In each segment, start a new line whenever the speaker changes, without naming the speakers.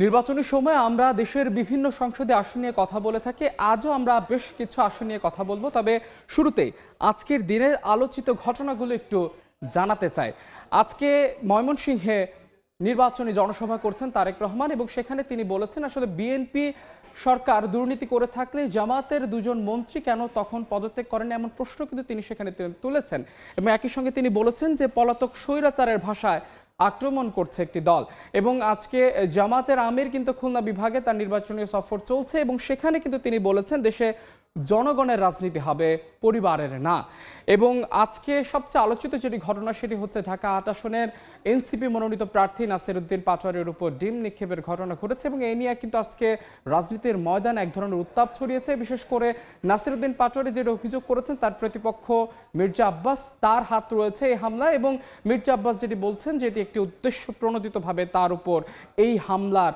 নির্বাচনের সময় আমরা দেশের বিভিন্ন সংসদে আসন নিয়ে কথা বলে থাকি। আজও আমরা বেশ কিছু আসন নিয়ে কথা বলবো, তবে শুরুতেই আজকের দিনের আলোচিত ঘটনাগুলো একটু জানাতে চাই। আজকে ময়মনসিংহে নির্বাচনী জনসভা করছেন তারেক রহমান এবং সেখানে তিনি বলেছেন আসলে বিএনপি সরকার দুর্নীতি করে থাকলে জামাতের দুজন মন্ত্রী কেন তখন পদত্যাগ করেন, এমন প্রশ্ন কিন্তু তিনি সেখানে তুলেছেন। এবং একই সঙ্গে তিনি বলেছেন যে পলাতক স্বৈরাচারের ভাষায় আক্রমণ করছে একটি দল। এবং আজকে জামাতের আমির কিন্তু খুলনা বিভাগে তার নির্বাচনী সফর চলছে এবং সেখানে কিন্তু তিনি বলেছেন দেশে জনগণের রাজনীতি হবে, পরিবারের না। এবং আজকে সবচেয়ে আলোচিত যেটি ঘটনা সেটি হচ্ছে ঢাকা ৮ আসনের এনসিপি মনোনীত প্রার্থী নাসির উদ্দিন পাটোয়ারির উপর ডিম নিক্ষেপের ঘটনা ঘটেছে এবং এই নিয়ে কিন্তু আজকে রাজনীতির ময়দানে এক ধরনের উত্তাপ ছড়িয়েছে। বিশেষ করে নাসির উদ্দিন পাটোয়ারি যেটা অভিযোগ করেছেন তার প্রতিপক্ষ মির্জা আব্বাস, তার হাত রয়েছে এই হামলায় এবং মির্জা আব্বাস যেটি বলছেন যে এটি একটি উদ্দেশ্য প্রণোদিতভাবে তার উপর এই হামলার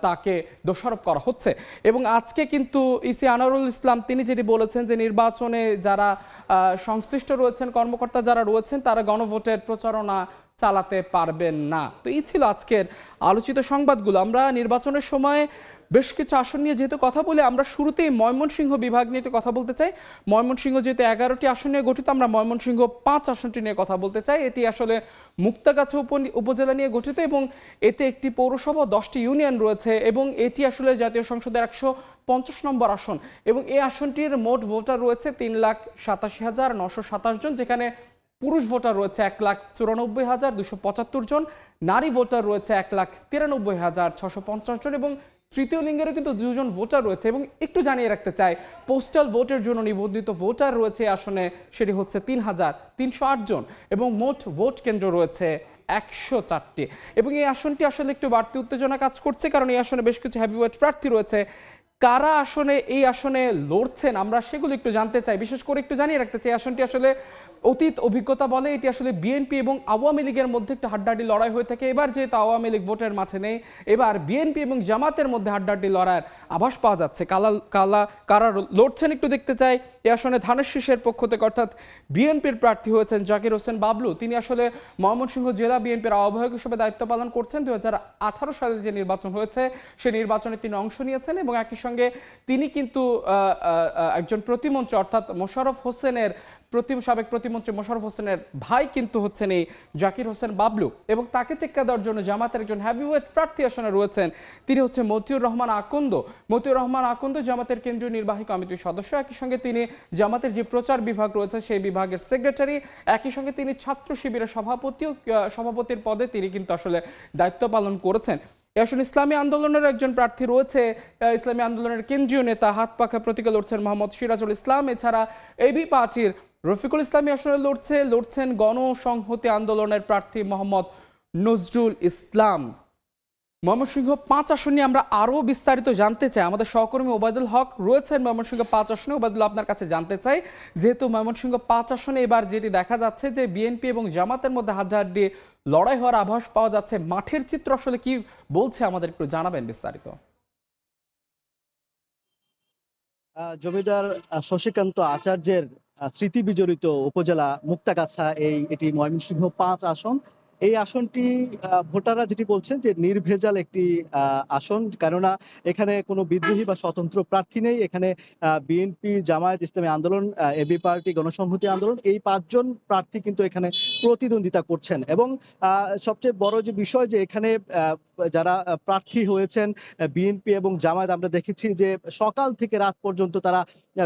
তাকে দোষারোপ করা হচ্ছে। এবং আজকে কিন্তু ইসি আনোয়ারুল ইসলাম তিনি যেটি বলেছেন যে নির্বাচনে যারা সংশ্লিষ্ট রয়েছেন, কর্মকর্তা যারা রয়েছেন তারা গণভোটের প্রচারণা চালাতে পারবেন না। তো এই ছিল আজকের আলোচিত সংবাদগুলো। আমরা নির্বাচনের সময় বেশ কিছু আসন নিয়ে যেহেতু কথা বলি, আমরা শুরুতেই ময়মনসিংহ বিভাগ নিয়ে কথা বলতে চাই। ময়মনসিংহ যেহেতু 11টি আসন নিয়ে গঠিত, আমরা ময়মনসিংহ 5 আসনটি নিয়ে কথা বলতে চাই। এটি আসলে মুক্তাগাছা উপজেলা নিয়ে গঠিত এবং এতে একটি পৌরসভা, 10টি ইউনিয়ন রয়েছে এবং এটি আসলে জাতীয় সংসদের 150 নম্বর আসন এবং এই আসনটির মোট ভোটার রয়েছে 3,87,927 জন, যেখানে পুরুষ ভোটার রয়েছে 1,94,275 জন, নারী ভোটার রয়েছে 1,93,650 জন এবং তৃতীয় লিঙ্গেরও কিন্তু 2 জন ভোটার রয়েছে। এবং একটু জানিয়ে রাখতে চাই, পোস্টাল ভোটের জন্য নিবন্ধিত ভোটার রয়েছে আসনে সেটি হচ্ছে 3,308 জন এবং মোট ভোট কেন্দ্র রয়েছে 104টি। এবং এই আসনটি আসলে একটু বাড়তি উত্তেজনা কাজ করছে, কারণ এই আসনে বেশ কিছু হেভিওয়েট প্রার্থী রয়েছে। কারা আসনে এই আসনে লড়ছেন আমরা সেগুলো একটু জানতে চাই। বিশেষ করে একটু জানিয়ে রাখতে চাই, আসনটি আসলে অতীত অভিজ্ঞতা বলে এটি আসলে বিএনপি এবং আওয়ামী লীগের মধ্যে একটা হাড্ডাহাড্ডি লড়াই হয়ে থাকে। এবার যেহেতু আওয়ামী লীগ ভোটের মাঠে নেই, এবার বিএনপি এবং জামাতের মধ্যে হাড্ডাহাড্ডি লড়াইয়ের আভাস পাওয়া যাচ্ছে। কারা লড়ছেন একটু দেখতে চাই। এই আসনে ধানের শীষের পক্ষ থেকে অর্থাৎ বিএনপির প্রার্থী হয়েছেন জাকির হোসেন বাবলু। তিনি আসলে ময়মনসিংহ জেলা বিএনপির আহ্বায়ক হিসেবে দায়িত্ব পালন করছেন। 2018 সালে যে নির্বাচন হয়েছে সেই নির্বাচনে তিনি অংশ নিয়েছেন এবং একই সঙ্গে তিনি কিন্তু একজন প্রতিমন্ত্রী অর্থাৎ মোশাররফ হোসেনের সাবেক প্রতিমন্ত্রী মোশাররফ হোসেনের ভাই কিন্তু হচ্ছেন এই জাকির হোসেন বাবলু এবং তাকে টেক্কা দেওয়ার জন্য জামাতের একজন হেভিওয়েট প্রার্থী আসনে রয়েছেন, তিনি হচ্ছে মতিউর রহমান আকন্দ। মতিউর রহমান আকন্দ জামাতের কেন্দ্রীয় নির্বাহী কমিটির সদস্য, একই সঙ্গে তিনি জামাতের যে প্রচার বিভাগ রয়েছে সেই বিভাগের সেক্রেটারি, একই সঙ্গে তিনি ছাত্র শিবিরের সভাপতির পদে তিনি কিন্তু আসলে দায়িত্ব পালন করেছেন। আসলে ইসলামী আন্দোলনের একজন প্রার্থী রয়েছে, ইসলামী আন্দোলনের কেন্দ্রীয় নেতা, হাত পাখা প্রতীকে লড়ছেন মোহাম্মদ সিরাজুল ইসলাম। এছাড়া এবি পার্টির রফিকুল ইসলামী আসলে লড়ছেন গণসংহতি আন্দোলনের প্রার্থী মোহাম্মদ নজরুল ইসলাম। ময়মনসিংহ 5 আসন নিয়ে আমরা আরো বিস্তারিত জানতে চাই। আমাদের সহকর্মী ওবায়দুল হক রয়েছেন ময়মনসিংহ 5 আসনে। ওবায়দুল, আপনার কাছে জানতে চাই, যেহেতু ময়মনসিংহ 5 আসনে এবার যেটি দেখা যাচ্ছে যে বিএনপি এবং জামাতের মধ্যে হাড্ডাহাড্ডি লড়াই হওয়ার আভাস পাওয়া যাচ্ছে, মাঠের চিত্র আসলে কি বলছে আমাদের একটু জানাবেন বিস্তারিত।
জমিদার শশীকান্ত আচার্যের স্মৃতি বিজড়িত উপজেলা মুক্তাগাছা, এটি ময়মনসিংহ 5 আসন। এই আসনটি ভোটাররা যেটি বলছেন যে নির্ভেজাল একটি আসন, কেননা এখানে কোনো বিদ্রোহী বা স্বতন্ত্র প্রার্থী নেই। এখানে বিএনপি, জামায়াত ইসলামী আন্দোলন, এবি পার্টি, গণসংহতি আন্দোলন, এই 5 জন প্রার্থী কিন্তু এখানে প্রতিদ্বন্দ্বিতা করছেন। এবং সবচেয়ে বড় যে বিষয় যে এখানে যারা প্রার্থী হয়েছেন বিএনপি এবং জামায়াত, আমরা দেখেছি যে সকাল থেকে রাত পর্যন্ত তারা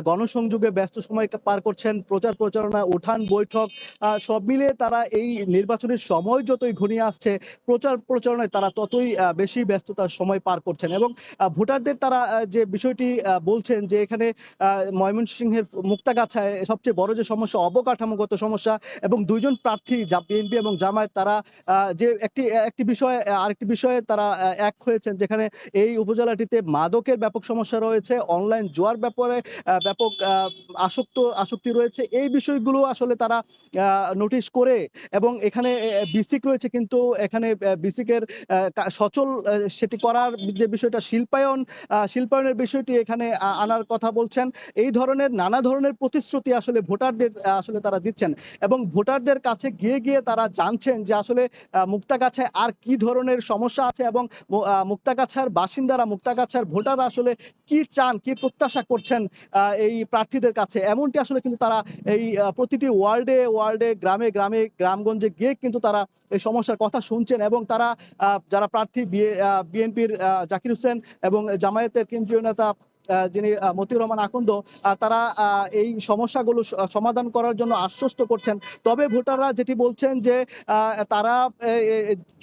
গণসংযোগে ব্যস্ত সময় পার করছেন, প্রচারণা, উঠান বৈঠক সব মিলিয়ে তারা এই নির্বাচনের সময় যতই ঘনিয়ে আসছে প্রচারণায় তারা ততই বেশি ব্যস্ততার সময় পার করছেন। এবং ভোটারদের তারা যে বিষয়টি বলছেন যে এখানে ময়মনসিংহের মুক্তাগাছায় সবচেয়ে বড় যে সমস্যা, অবকাঠামোগত সমস্যা, এবং 2 জন প্রার্থী বিএনপি এবং জামায়াত তারা যে একটি বিষয়ে আরেকটি বিষয়ে তারা এক হয়েছেন, যেখানে এই উপজেলাটিতে মাদকের ব্যাপক সমস্যা রয়েছে, অনলাইন জুয়ার ব্যাপারে ব্যাপক আসক্তি রয়েছে। এই বিষয়গুলো আসলে তারা নোটিশ করে, এবং এখানে বিসিক রয়েছে কিন্তু এখানে বিসিকের সচল সেটি করার যে বিষয়টা, শিল্পায়নের বিষয়টি এখানে আনার কথা বলছেন। এই ধরনের নানা ধরনের প্রতিশ্রুতি আসলে ভোটারদের আসলে তারা দিচ্ছেন এবং ভোটারদের কাছে গিয়ে তারা জানছেন যে আসলে মুক্তাগাছায় আর কি ধরনের সমস্যা আছে এবং মুক্তাগাছার বাসিন্দারা, মুক্তাগাছার ভোটাররা আসলে কি চান, কি প্রত্যাশা করছেন এই প্রার্থীদের কাছে, এমনটি আসলে কিন্তু তারা এই প্রতিটি ওয়ার্ডে ওয়ার্ডে, গ্রামে গ্রামে, গ্রামগঞ্জে গিয়ে কিন্তু তারা এই সমস্যার কথা শুনছেন এবং তারা যারা প্রার্থী বিএনপির জাকির হোসেন এবং জামায়াতের কেন্দ্রীয় নেতা যিনি মতিউর রহমান আকন্দ, তারা এই সমস্যাগুলো সমাধান করার জন্য আশ্বস্ত করছেন। তবে ভোটাররা যেটি বলছেন যে তারা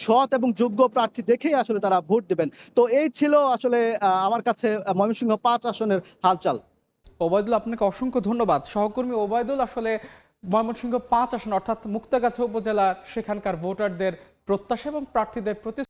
সৎ এবং যোগ্য প্রার্থী দেখেই আসলে তারা ভোট দেবেন। তো এই ছিল আসলে আমার কাছে ময়মনসিংহ ৫ আসনের হালচাল।
ওবায়দুল, আপনাকে অসংখ্য ধন্যবাদ। সহকর্মী ওবায়দুল আসলে ময়মনসিংহ ৫ আসন অর্থাৎ মুক্তাগাছা উপজেলার সেখানকার ভোটারদের প্রত্যাশা এবং প্রার্থীদের প্রতি